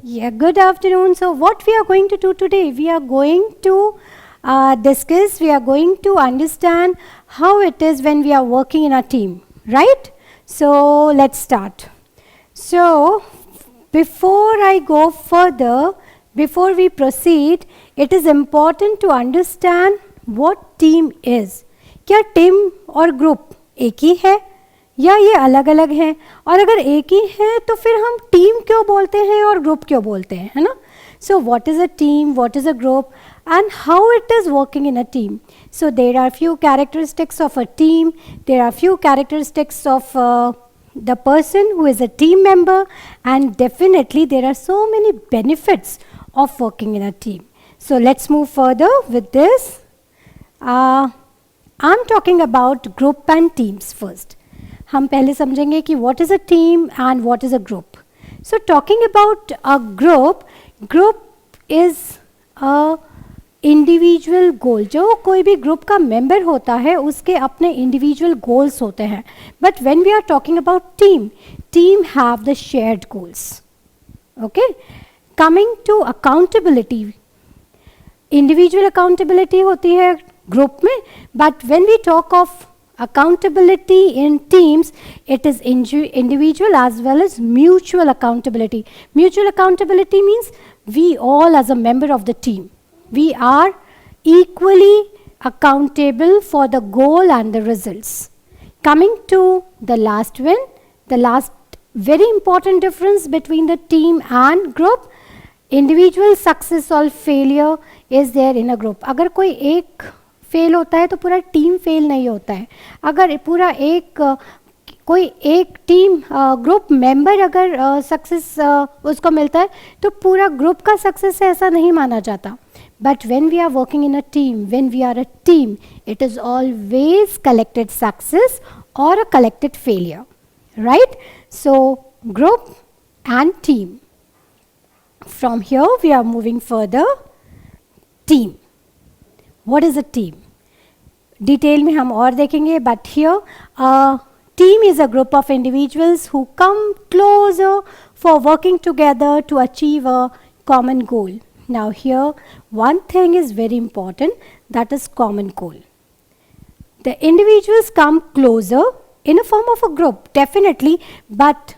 Yeah, good afternoon. So, what we are going to do today, we are going to discuss, we are going to understand how it is when we are working in a team, right? So, let's start. So, before I go further, before we proceed, it is important to understand what team is. क्या team और group एक ही है या ये अलग अलग हैं? और अगर एक ही हैं तो फिर हम टीम क्यों बोलते हैं और ग्रुप क्यों बोलते हैं, है ना? So what is a team, what is a group, and how it is working in a team? So there are few characteristics of a team, there are few characteristics of the person who is a team member, and definitely there are so many benefits of working in a team. So let's move further with this. I'm talking about group and teams first. हम पहले समझेंगे कि what is a team and what is a group. So talking about a group is a individual goal. जो कोई भी group का member होता है उसके अपने individual goals होते हैं. But when we are talking about team have the shared goals. Okay? Coming to accountability, individual accountability होती है group में, but when we talk of accountability in teams, it is individual as well as mutual accountability. Mutual accountability means we all as a member of the team, we are equally accountable for the goal and the results. Coming to the last one, the last very important difference between the team and group, individual success or failure is there in a group. अगर कोई एक fail होता है तो पूरा team fail नहीं होता है. अगर पूरा कोई एक टीम ग्रुप मेंबर अगर सक्सेस उसको मिलता है तो पूरा ग्रुप का सक्सेस है ऐसा नहीं माना जाता. But when we are working in a team, when we are a team, it is always collected success और a collected failure, right? So group and team. From here we are moving further. Team. What is a team? Detail में हम और देखेंगे, but here a team is a group of individuals who come closer for working together to achieve a common goal. Now here one thing is very important, that is common goal. The individuals come closer in a form of a group, definitely, but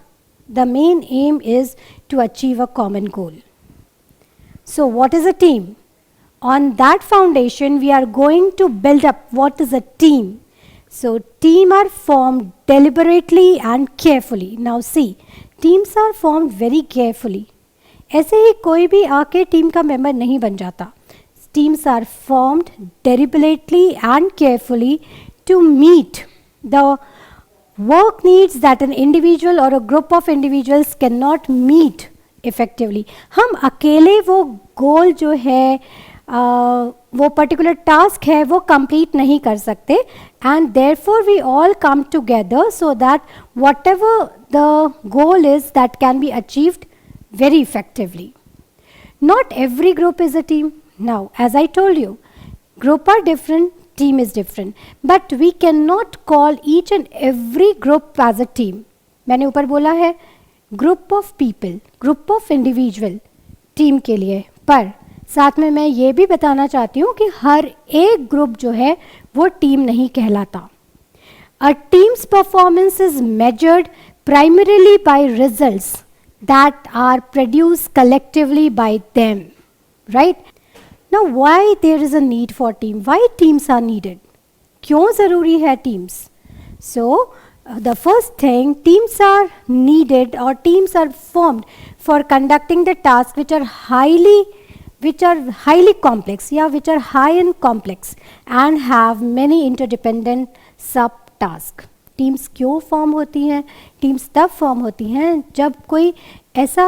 the main aim is to achieve a common goal. So what is a team? On that foundation, we are going to build up what is a team. So team are formed deliberately and carefully. Now see, teams are formed very carefully. ऐसे ही कोई भी आके team का member नहीं बन जाता. Teams are formed deliberately and carefully to meet the work needs that an individual or a group of individuals cannot meet effectively. हम अकेले वो गोल जो है वो पर्टिकुलर टास्क है वो कंप्लीट नहीं कर सकते, and therefore we all come together so that whatever the goal is that can be achieved very effectively. Not every group is a team. Now, as I told you, group are different, team is different, but we cannot call each and every group as a team. मैंने ऊपर बोला है group of people, group of individual, team के लिए, पर साथ में मैं ये भी बताना चाहती हूँ कि हर एक ग्रुप जो है वो टीम नहीं कहलाता. A team's performance is measured primarily by results that are produced collectively by them, right? Now why there is a need for team? Why teams are needed? क्यों ज़रूरी है teams? So the first thing, teams are needed or teams are formed for conducting the tasks which are highly complex, yeah, which are high and complex and have many interdependent sub-tasks. Teams क्यों form होती हैं? Teams तब form होती हैं जब कोई ऐसा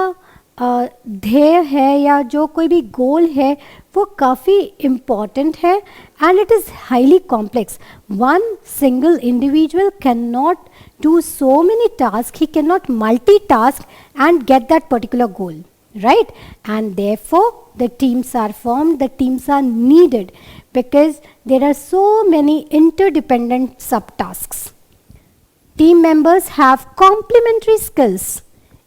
ध्येय है या जो कोई भी गोल है वो काफ़ी इम्पॉर्टेंट है and it is highly complex. One single individual can not do so many tasks, he cannot multitask and get that particular goal, right? And therefore the teams are formed, the teams are needed because there are so many interdependent subtasks. Team members have complementary skills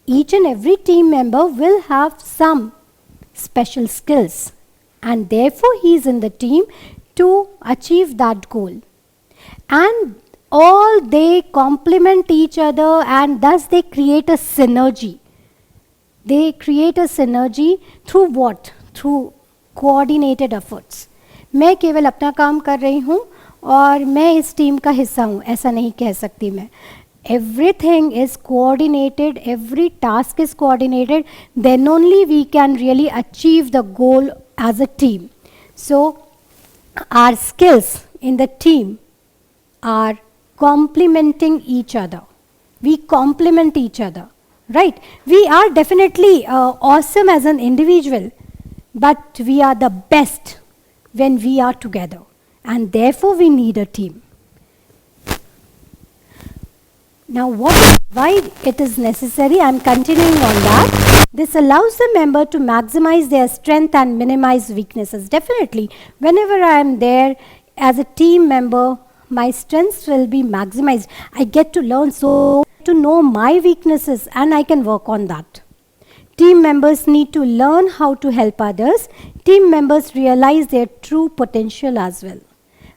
Each and every team member will have some special skills, and therefore he is in the team to achieve that goal. And all they complement each other, and thus they create a synergy. They create a synergy through what? Through coordinated efforts. मैं केवल अपना काम कर रही हूँ और मैं इस टीम का हिस्सा हूँ, ऐसा नहीं कह सकती मैं. Everything is coordinated, every task is coordinated, then only we can really achieve the goal as a team. So our skills in the team are complementing each other. We complement each other, right? We are definitely awesome as an individual, but we are the best when we are together, and therefore we need a team. Now why it is necessary, I am continuing on that. This allows the member to maximize their strength and minimize weaknesses. Definitely, whenever I am there as a team member, my strengths will be maximized. I get to learn to know my weaknesses, and I can work on that. Team members need to learn how to help others. Team members realize their true potential as well.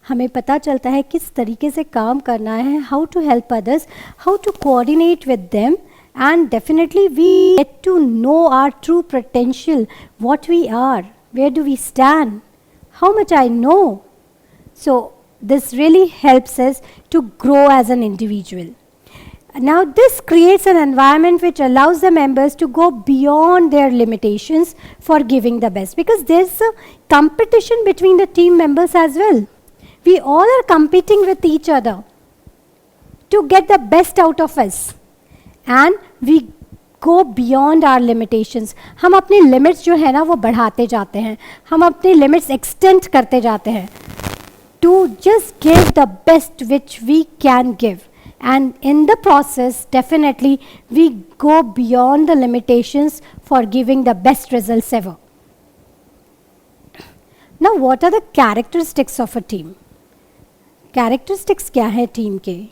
हमें पता चलता है किस तरीके से काम करना है, how to help others, how to coordinate with them, and definitely we get to know our true potential, what we are, where do we stand, how much I know. So this really helps us to grow as an individual. Now this creates an environment which allows the members to go beyond their limitations for giving the best, because there's a competition between the team members as well. We all are competing with each other to get the best out of us, and we go beyond our limitations. हम अपने limits जो है ना वो बढ़ाते जाते हैं, हम अपने limits extend करते जाते हैं to just give the best which we can give, and in the process definitely we go beyond the limitations for giving the best results ever. Now what are the characteristics of a team? Characteristics क्या है team के?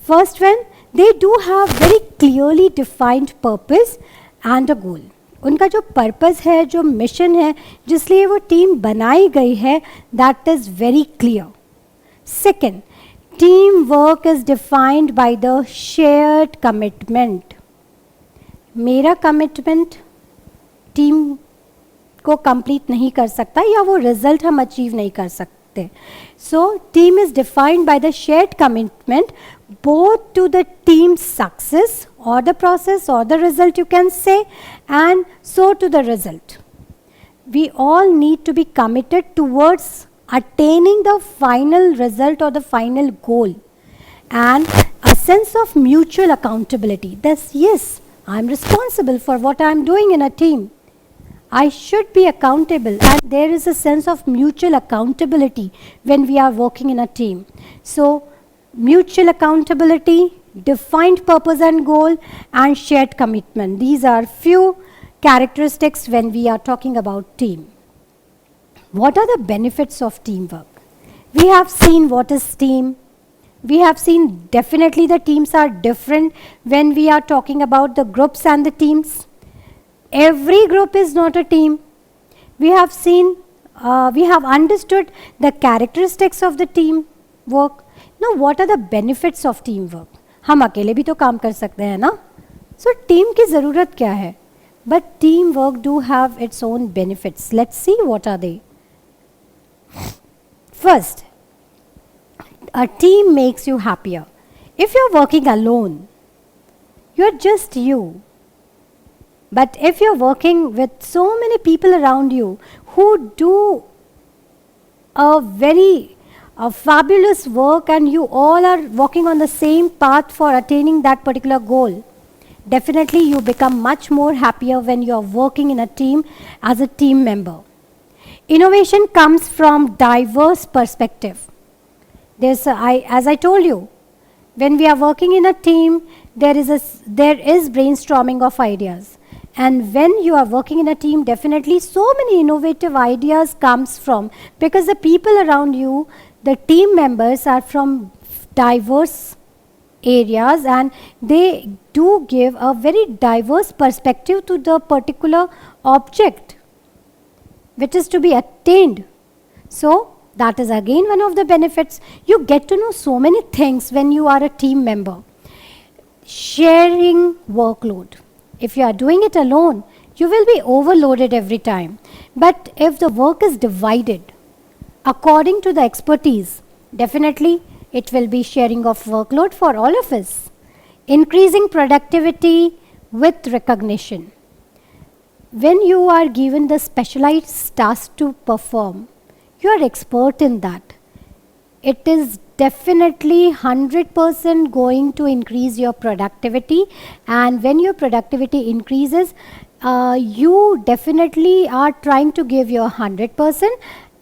First one, they do have very clearly defined purpose and a goal. उनका जो purpose है, जो mission है, जिसलिए वो team बनाई गई है, that is very clear. Second, teamwork is defined by the shared commitment. मेरा commitment टीम को कंप्लीट नहीं कर सकता, या वो रिजल्ट हम अचीव नहीं कर सकते. So team is defined by the shared commitment both to the team's success or the process or the result, you can say, and so to the result. We all need to be committed towards attaining the final result or the final goal, and a sense of mutual accountability. Thus, yes, I'm responsible for what I'm doing in a team. I should be accountable, and there is a sense of mutual accountability when we are working in a team. So mutual accountability, defined purpose and goal, and shared commitment. These are few characteristics when we are talking about team. What are the benefits of teamwork? We have seen what is team. We have seen definitely the teams are different when we are talking about the groups and the teams. Every group is not a team. We have seen, we have understood the characteristics of the team work. Now, what are the benefits of teamwork? हम अकेले भी तो काम कर सकते हैं ना? So, team की ज़रूरत क्या है? But teamwork do have its own benefits. Let's see what are they. First, a team makes you happier. If you're working alone, you're just you. But if you're working with so many people around you who do a very fabulous work, and you all are walking on the same path for attaining that particular goal, definitely you become much more happier when you are working in a team as a team member. Innovation comes from diverse perspective. As I told you, when we are working in a team, there is brainstorming of ideas. And when you are working in a team, definitely so many innovative ideas comes from, because the people around you, the team members are from diverse areas, and they do give a very diverse perspective to the particular object which is to be attained. So that is again one of the benefits. You get to know so many things when you are a team member. Sharing workload. If you are doing it alone, you will be overloaded every time. But if the work is divided according to the expertise, definitely it will be sharing of workload for all of us. Increasing productivity with recognition. When you are given the specialized task to perform, you are expert in that. It is definitely 100% going to increase your productivity, and when your productivity increases, you definitely are trying to give your 100%,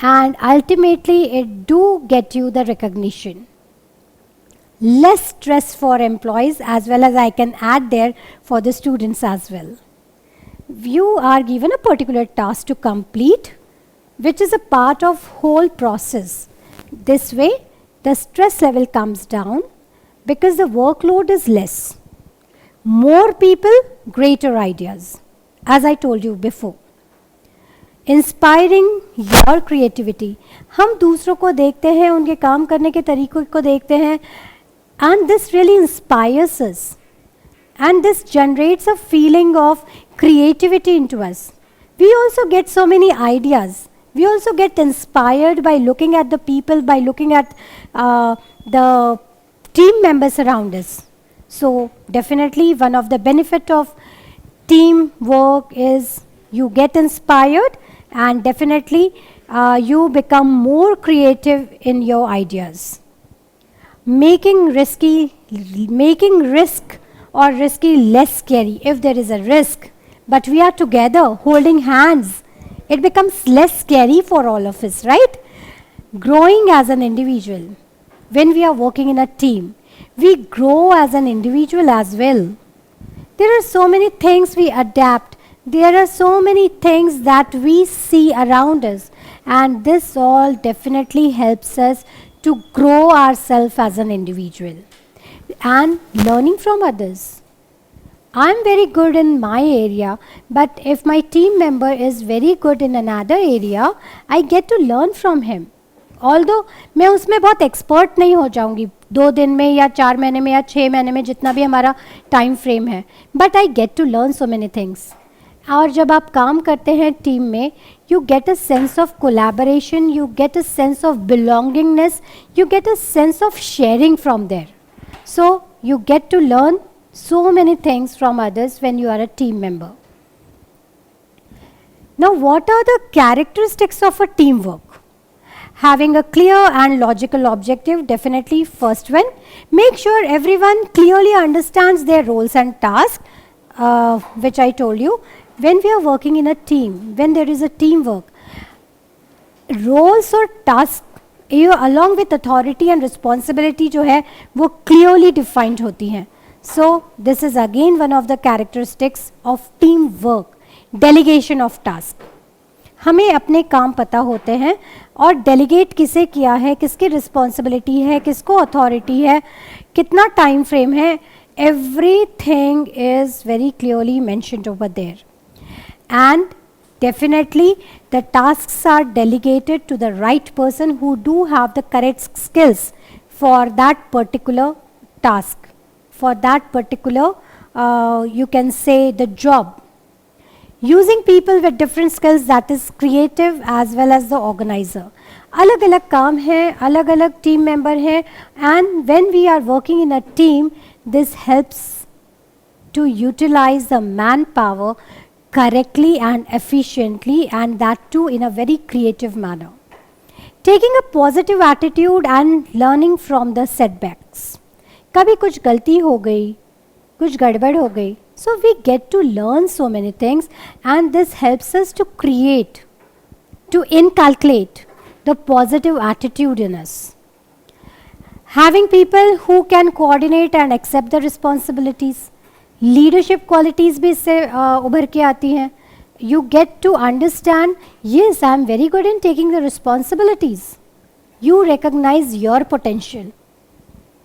and ultimately it do get you the recognition. Less stress for employees, as well as I can add there for the students as well. You are given a particular task to complete, which is a part of whole process. This way, the stress level comes down because the workload is less. More people, greater ideas, as I told you before. Inspiring your creativity. हम दूसरों को देखते हैं, उनके काम करने के तरीकों को देखते हैं, and this really inspires us. And this generates a feeling of creativity into us. We also get so many ideas. We also get inspired by looking at the people, by looking at the team members around us. So definitely one of the benefit of teamwork is you get inspired, and definitely you become more creative in your ideas. Making risk or risky less scary. If there is a risk, but we are together holding hands, it becomes less scary for all of us, right? Growing as an individual. When we are working in a team, we grow as an individual as well. There are so many things we adapt. There are so many things that we see around us, and this all definitely helps us to grow ourselves as an individual. And learning from others. I'm very good in my area, but if my team member is very good in another area, I get to learn from him. Although मैं उसमें बहुत expert नहीं हो जाऊंगी 2 दिन में या 4 महीने में या 6 महीने में, जितना भी हमारा टाइम फ्रेम है, but I get to learn so many things. और जब आप काम करते हैं टीम में, you get a sense of collaboration, you get a sense of belongingness, you get a sense of sharing from there. So you get to learn so many things from others when you are a team member. Now, what are the characteristics of a teamwork? Having a clear and logical objective, definitely first one. Make sure everyone clearly understands their roles and tasks, which I told you. When we are working in a team, when there is a teamwork, roles or tasks along with authority and responsibility जो है वो clearly defined होती हैं. So this is again one of the characteristics of teamwork. Delegation of task. हमें अपने काम पता होते हैं और डेलीगेट किसे किया है, किसकी रिस्पॉन्सिबिलिटी है, किसको अथॉरिटी है, कितना टाइम फ्रेम है, everything is very clearly mentioned over there. And definitely the tasks are delegated to the right person who do have the correct skills for that particular task, for that particular you can say the job. Using people with different skills, that is creative as well as the organizer. अलग अलग काम है, अलग अलग team member है, and when we are working in a team, this helps to utilize the manpower correctly and efficiently, and that too in a very creative manner. Taking a positive attitude and learning from the setbacks. कभी कुछ गलती हो गई, कुछ गड़बड़ हो गई, so we get to learn so many things, and this helps us to create, to inculcate the positive attitude in us. Having people who can coordinate and accept the responsibilities. Leadership qualities भी इससे उभर के आती हैं. You get to understand, yes, I am very good in taking the responsibilities. You recognize your potential.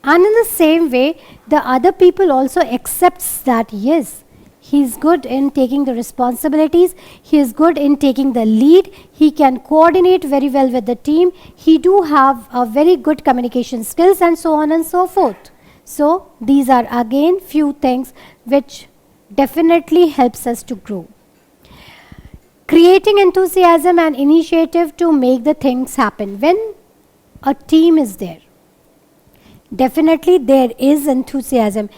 And in the same way, the other people also accepts that yes, he is good in taking the responsibilities, he is good in taking the lead, he can coordinate very well with the team, he do have a very good communication skills, and so on and so forth. So these are again few things which definitely helps us to grow. Creating enthusiasm and initiative to make the things happen. When a team is there, definitely there is enthusiasm.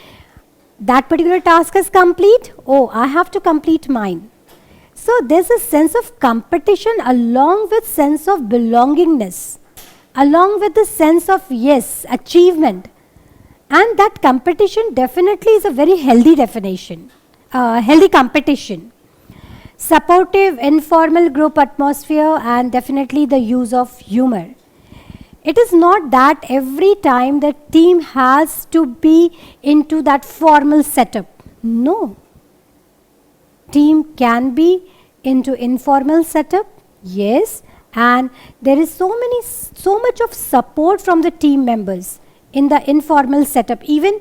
That particular task is complete. Oh, I have to complete mine. So there's a sense of competition along with sense of belongingness, along with the sense of yes, achievement. And that competition definitely is a very healthy definition, healthy competition. Supportive, informal group atmosphere, and definitely the use of humor. It is not that every time the team has to be into that formal setup. No. Team can be into informal setup, yes, and there is so much of support from the team members in the informal setup. Even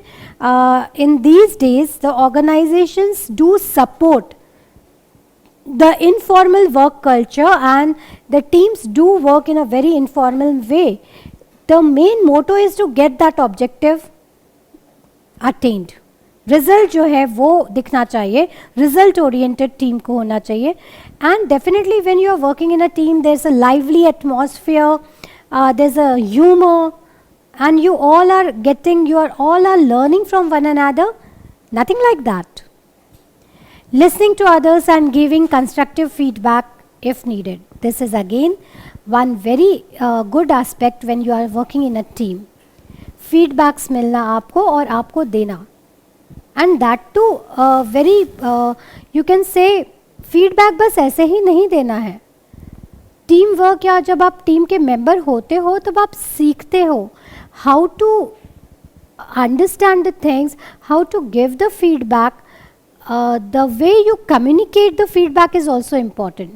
in these days, the organizations do support the informal work culture, and the teams do work in a very informal way. The main motto is to get that objective attained. Result जो है वो दिखना चाहिए, result oriented team को होना चाहिए. And definitely when you are working in a team there is a lively atmosphere, there is a humour, and you all are learning from one another. Nothing like that. Listening to others and giving constructive feedback if needed. This is again one very good aspect when you are working in a team. Feedbacks मिलना आपको और आपको देना. And that too very you can say feedback बस ऐसे ही नहीं देना है. टीम वर्क या जब आप टीम के मेंबर होते हो तब आप सीखते हो how to understand the things, how to give the feedback, the way you communicate the feedback is also important.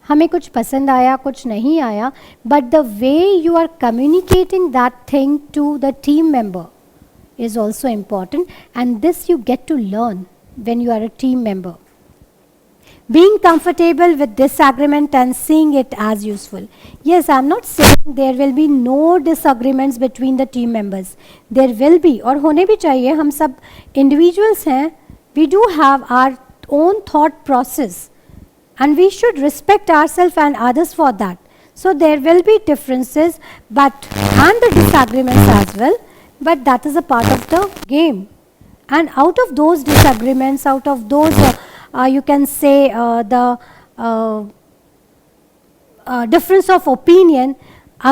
हमें कुछ पसंद आया, कुछ नहीं आया, but the way you are communicating that thing to the team member is also important, and this you get to learn when you are a team member. Being comfortable with disagreement and seeing it as useful. Yes, I am not saying there will be no disagreements between the team members. There will be, और होने भी चाहिए. हम सब individuals हैं. We do have our own thought process, and we should respect ourselves and others for that. So there will be differences, and the disagreements as well. But that is a part of the game. And out of those disagreements, out of those you can say the difference of opinion,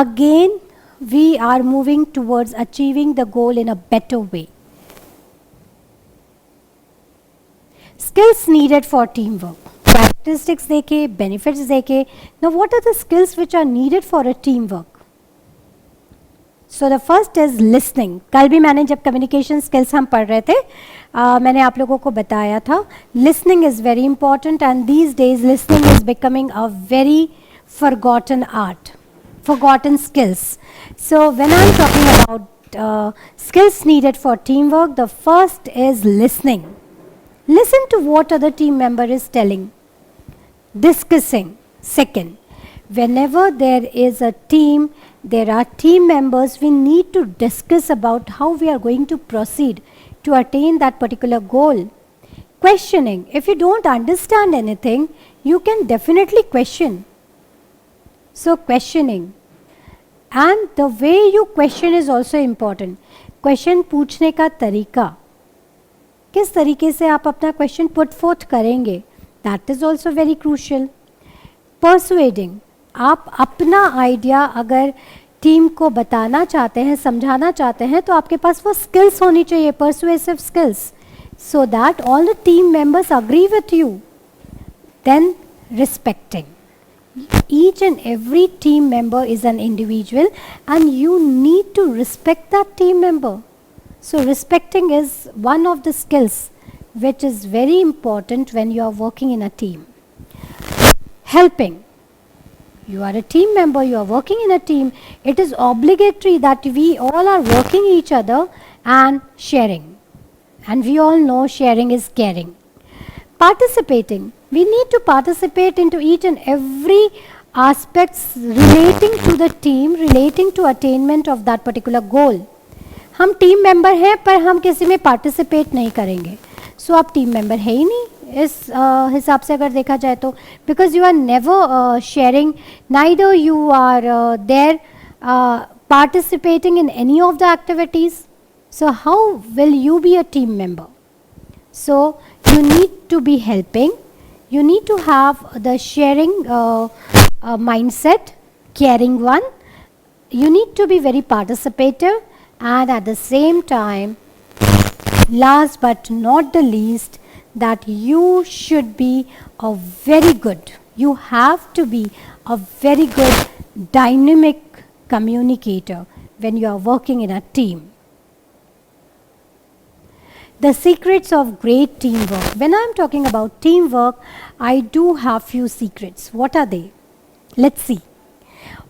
again we are moving towards achieving the goal in a better way. Skills needed for teamwork. Characteristics देखे, benefits देखे. Now what are the skills which are needed for a teamwork? So the first is listening. कल भी मैंने जब communication skills हम पढ़ रहे थे, मैंने आप लोगों को बताया था, listening is very important, and these days listening is becoming a very forgotten art, forgotten skills. So when I'm talking about skills needed for teamwork, the first is listening. Listen to what other team member is telling. Discussing. Second, whenever there is a team, there are team members, we need to discuss about how we are going to proceed to attain that particular goal. Questioning. If you don't understand anything, you can definitely question. So questioning. And the way you question is also important. Question पूछने का तरीका. किस तरीके से आप अपना question put fourth करेंगे, that is also very crucial. Persuading. आप अपना आइडिया अगर टीम को बताना चाहते हैं, समझाना चाहते हैं, तो आपके पास वो स्किल्स होनी चाहिए, persuasive skills, so that all the team members agree with you. Then respecting. Each and every team member is an individual, and you need to respect that team member. So respecting is one of the skills which is very important when you are working in a team. Helping. You are a team member, you are working in a team. It is obligatory that we all are working each other and sharing. And we all know sharing is caring. Participating. We need to participate into each and every aspects relating to the team, relating to attainment of that particular goal. हम team member हैं पर हम किसी में participate नहीं करेंगे, सो आप team member है ही नहीं इस हिसाब से अगर देखा जाए तो, because you are never sharing, neither you are there participating in any of the activities, so how will you be a team member? So you need to be helping, you need to have the sharing mindset, caring one, you need to be very participative, and at the same time, last but not the least, that you should be a very good, you have to be a very good dynamic communicator when you are working in a team. The secrets of great teamwork. When I am talking about teamwork, I do have few secrets. What are they? Let's see.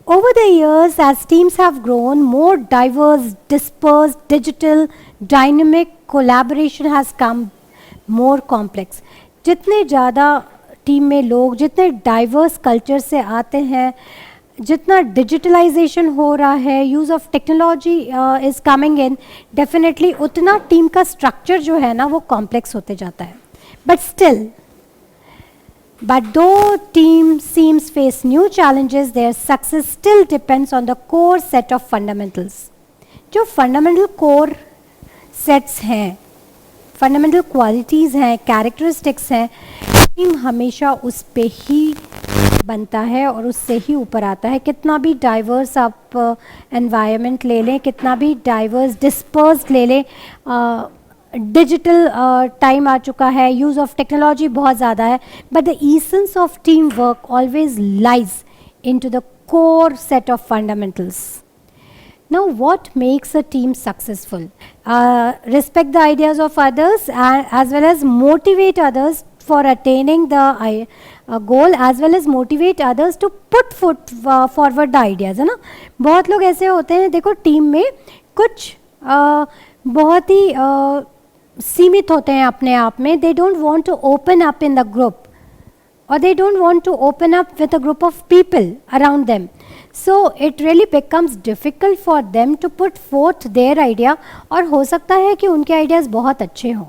Over the years, as teams have grown, more diverse, dispersed, digital, dynamic collaboration has come more complex. जितने ज़्यादा team में लोग, जितने diverse culture से आते हैं, जितना digitalisation हो रहा है, use of technology is coming in, definitely उतना टीम का स्ट्रक्चर जो है ना वो कॉम्प्लेक्स होते जाता है. But though team seems face new challenges, their success still depends on the core set of fundamentals. जो fundamental core sets हैं, fundamental qualities हैं, characteristics हैं, टीम हमेशा उस पे ही बनता है और उससे ही ऊपर आता है. कितना भी डाइवर्स आप एनवायरनमेंट ले लें, कितना भी डाइवर्स डिस्पर्स्ड ले लें, डिजिटल टाइम आ चुका है, यूज़ ऑफ टेक्नोलॉजी बहुत ज़्यादा है, but the essence of team work always lies into the core set of fundamentals. Now, what makes a team successful? Respect the ideas of others as well as motivate others for attaining the goal, as well as motivate others to put forward the ideas, है ना. बहुत लोग ऐसे होते हैं, देखो team में कुछ बहुत ही सीमित होते हैं अपने आप में. They don't want to open up in the group, or they don't want to open up with a group of people around them. So it really becomes difficult for them to put forth their idea, और हो सकता है कि उनके ideas बहुत अच्छे हों.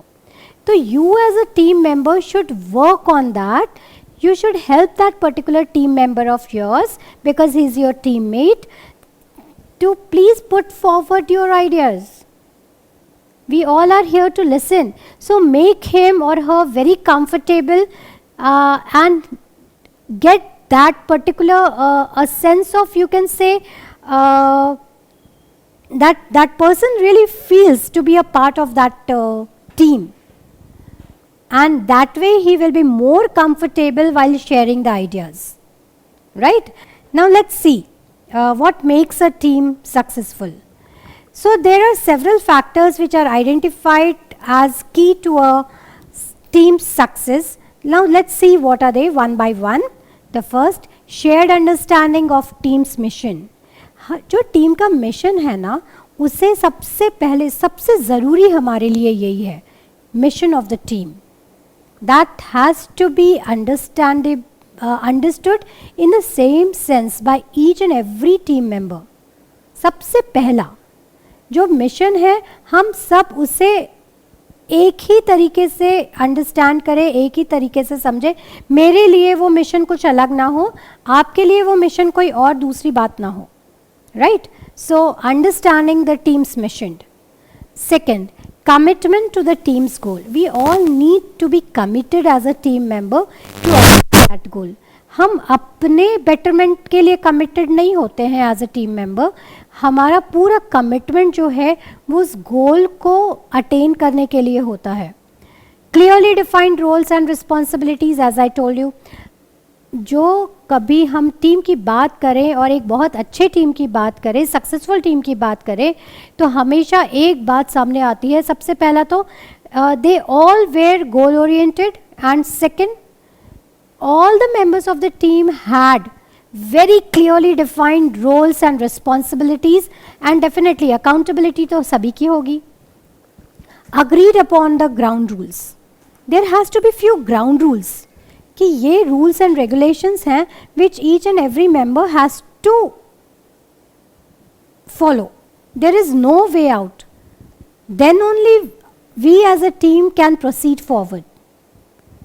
तो you as a team member should work on that. You should help that particular team member of yours, because he is your teammate, to please put forward your ideas. We all are here to listen. So make him or her very comfortable and get that particular a sense of, you can say, that person really feels to be a part of that team. And that way he will be more comfortable while sharing the ideas. Right? Now let's see what makes a team successful. So there are several factors which are identified as key to a team's success. Now let's see what are they one by one. The first, shared understanding of team's mission. जो team का mission है ना, उसे सबसे पहले सबसे ज़रूरी हमारे लिए यही है, mission of the team. That has to be understood in the same sense by each and every team member. सबसे पहला जो मिशन है, हम सब उसे एक ही तरीके से अंडरस्टैंड करें, एक ही तरीके से समझें. मेरे लिए वो मिशन कुछ अलग ना हो, आपके लिए वो मिशन कोई और दूसरी बात ना हो. Right? So understanding the teams mission. Second, commitment to the team's goal. We all need to be committed as a team member to achieve that goal. हम अपने बेटरमेंट के लिए कमिटेड नहीं होते हैं एज अ टीम मेंबर. हमारा पूरा commitment जो है वो उस गोल को अटेन करने के लिए होता है. Clearly defined roles and responsibilities, as I told you. जो कभी हम टीम की बात करें और एक बहुत अच्छे टीम की बात करें, सक्सेसफुल टीम की बात करें, तो हमेशा एक बात सामने आती है. सबसे पहला तो they all where goal oriented, and second, all the members of the team had very clearly defined roles and responsibilities, and definitely accountability तो सभी की होगी. Agreed upon the ground rules. There has to be few ground rules कि ये rules and regulations हैं which each and every member has to follow. There is no way out. Then only we as a team can proceed forward.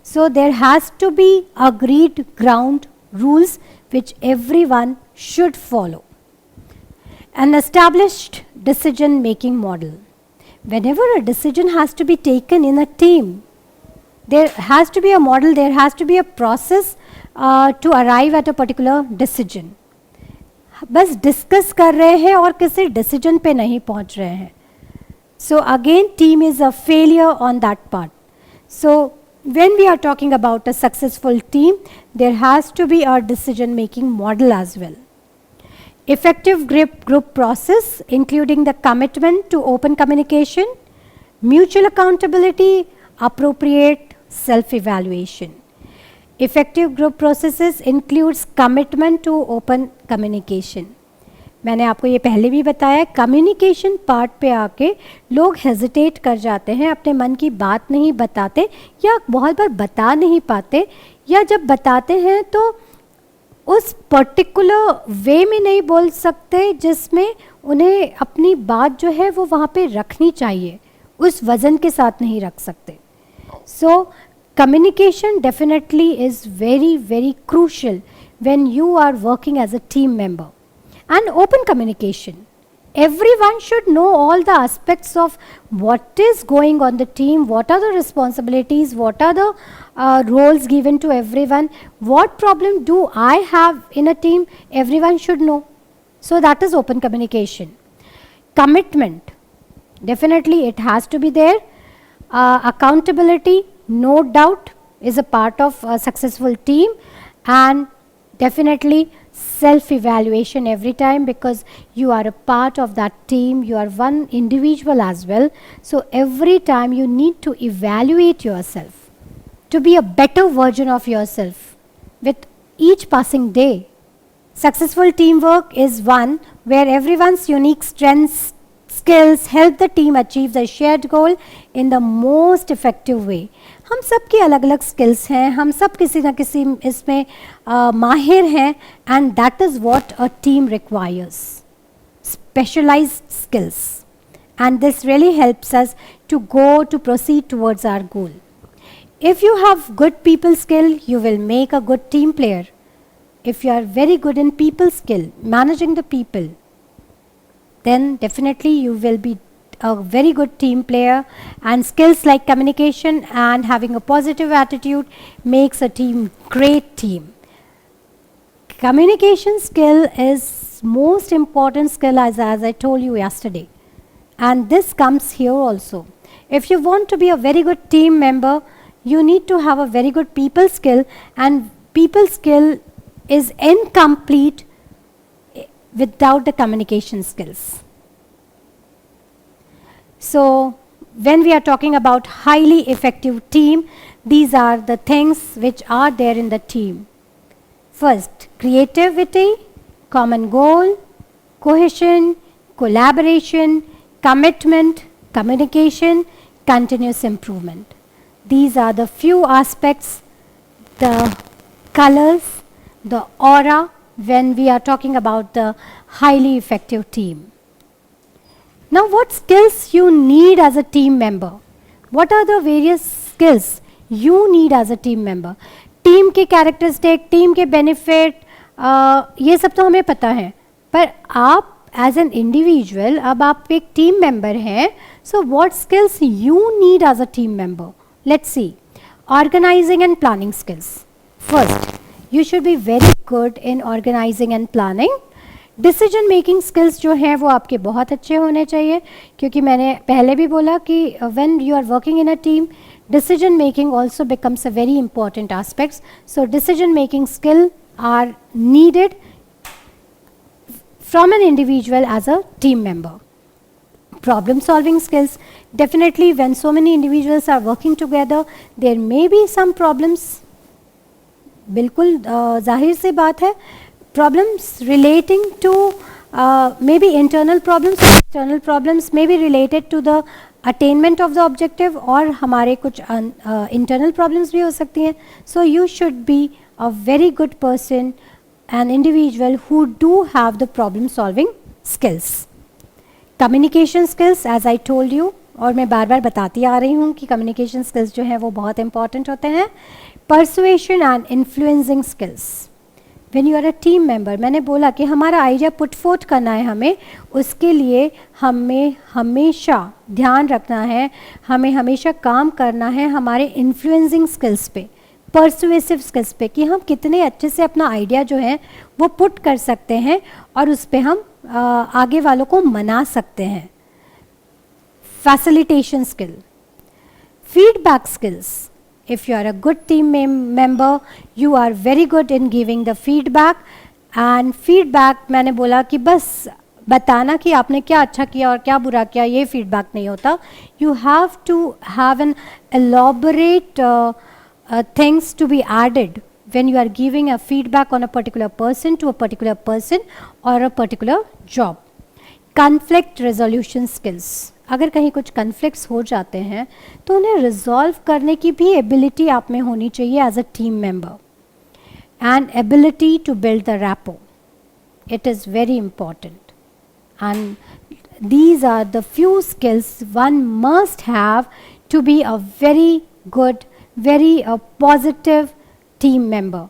So there has to be agreed ground rules which everyone should follow. An established decision making model. Whenever a decision has to be taken in a team, there has to be a model, there has to be a process to arrive at a particular decision. बस discuss कर रहे हैं और किसी decision पे नहीं पहुंच रहे हैं. So again, team is a failure on that part. So when we are talking about a successful team, there has to be a decision making model as well. Effective group process, including the commitment to open communication, mutual accountability, appropriate self-evaluation. Effective group processes includes commitment to open communication. मैंने आपको ये पहले भी बताया, communication part पे आके लोग hesitate कर जाते हैं, अपने मन की बात नहीं बताते या बहुत बार बता नहीं पाते, या जब बताते हैं तो उस पर्टिकुलर वे में नहीं बोल सकते जिसमें उन्हें अपनी बात जो है वो वहाँ पे रखनी चाहिए, उस वज़न के साथ नहीं रख सकते. So communication definitely is very, very crucial when you are working as a team member. And open communication. Everyone should know all the aspects of what is going on the team, what are the responsibilities, what are the roles given to everyone, what problem do I have in a team, everyone should know. So that is open communication. Commitment. Definitely it has to be there. Accountability, no doubt, is a part of a successful team, and definitely self-evaluation every time, because you are a part of that team, you are one individual as well. So every time you need to evaluate yourself to be a better version of yourself with each passing day. Successful teamwork is one where everyone's unique strengths, skills help the team achieve the shared goal in the most effective way. हम सब की अलग अलग skills हैं, हम सब किसी ना किसी इसमें माहिर हैं, and that is what a team requires, specialised skills, and this really helps us to go to proceed towards our goal. If you have good people skill, you will make a good team player. If you are very good in people skill, managing the people, then definitely you will be a very good team player, and skills like communication and having a positive attitude makes a team great team. Communication skill is most important skill, as I told you yesterday, and this comes here also. If you want to be a very good team member, you need to have a very good people skill, and people skill is incomplete without the communication skills. So when we are talking about highly effective team, these are the things which are there in the team. First, creativity, common goal, cohesion, collaboration, commitment, communication, continuous improvement. These are the few aspects, the colors, the aura, when we are talking about the highly effective team. Now, what skills you need as a team member? What are the various skills you need as a team member? Team के characteristic, team के benefit, ये सब तो हमें पता है, पर आप एज एन इंडिविजुअल, अब आप एक टीम मेंबर हैं, so what skills you need as a team member? Let's see. Organising and planning skills. First, you should be very good in organizing and planning. Decision making skills जो हैं वो आपके बहुत अच्छे होने चाहिए, क्योंकि मैंने पहले भी बोला कि when you are working in a team, decision making also becomes a very important aspect. So decision making skill are needed from an individual as a team member. Problem solving skills, definitely when so many individuals are working together, there may be some problems. बिल्कुल जाहिर सी बात है, problems relating to maybe internal problems or external problems may be related to the attainment of the objective, और हमारे कुछ internal problems भी हो सकती हैं. So you should be a very good person, an individual who do have the problem solving skills. Communication skills, as I told you, और मैं बार बार बताती आ रही हूँ कि communication skills जो है वो बहुत important होते हैं. Persuasion and influencing skills. When you are a team member, मैंने बोला कि हमारा आइडिया पुट फोर्थ करना है हमें, उसके लिए हमें हमेशा ध्यान रखना है, हमें हमेशा काम करना है हमारे इन्फ्लुएंसिंग स्किल्स पे, परसुएसिव स्किल्स पे, कि हम कितने अच्छे से अपना आइडिया जो है वो पुट कर सकते हैं और उस पे हम आगे वालों को मना सकते हैं. Facilitation skill. Feedback skills. If you are a good team member, you are very good in giving the feedback. And feedback, मैंने बोला कि बस बताना कि आपने क्या अच्छा किया और क्या बुरा किया, ये feedback नहीं होता. You have to have an elaborate things to be added when you are giving a feedback on a particular person to a particular person or a particular job. Conflict resolution skills. अगर कहीं कुछ conflicts हो जाते हैं तो उन्हें resolve करने की भी एबिलिटी आप में होनी चाहिए as a team member. And ability to build the rapport, it is very important. And these are the few skills one must have to be a very good, very positive team member,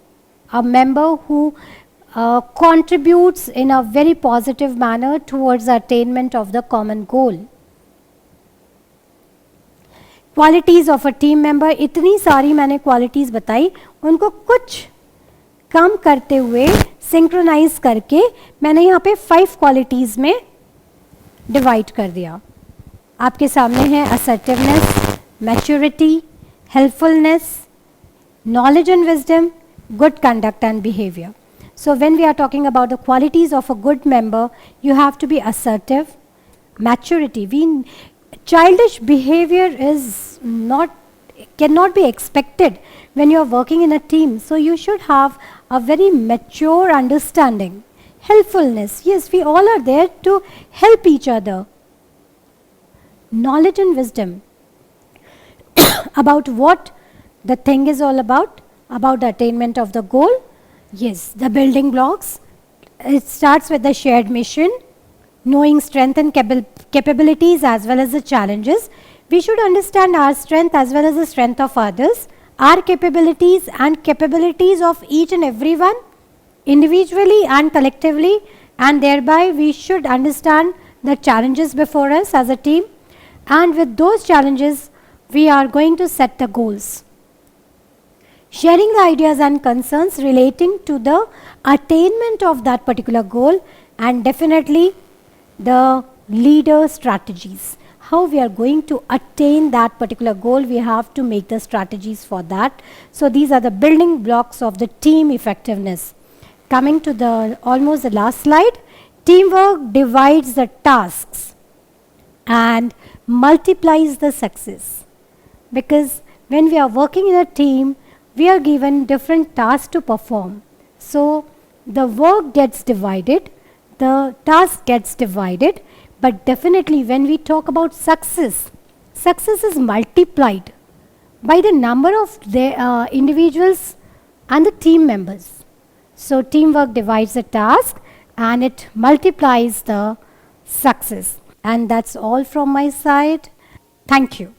a member who contributes in a very positive manner towards the attainment of the common goal. Qualities of a team member. इतनी सारी मैंने qualities बताई, उनको कुछ कम करते हुए synchronise करके मैंने यहाँ पे 5 क्वालिटीज़ में डिवाइड कर दिया. आपके सामने है assertiveness, maturity, helpfulness, knowledge and wisdom, good conduct and behaviour. So when we are talking about the qualities of a good member, you have to be assertive, maturity. Childish behavior cannot be expected when you are working in a team. So you should have a very mature understanding. Helpfulness, yes, we all are there to help each other. Knowledge and wisdom about what the thing is all about the attainment of the goal. Yes, the building blocks. It starts with the shared mission, knowing strength and capabilities as well as the challenges. We should understand our strength as well as the strength of others, our capabilities and capabilities of each and everyone, individually and collectively, and thereby we should understand the challenges before us as a team, and with those challenges we are going to set the goals. Sharing the ideas and concerns relating to the attainment of that particular goal, and definitely the leader strategies. How we are going to attain that particular goal, we have to make the strategies for that. So these are the building blocks of the team effectiveness. Coming to the almost the last slide, teamwork divides the tasks and multiplies the success. Because when we are working in a team, we are given different tasks to perform. So the work gets divided, the task gets divided, but definitely when we talk about success, success is multiplied by the number of the individuals and the team members. So teamwork divides the task and it multiplies the success. And that's all from my side. Thank you.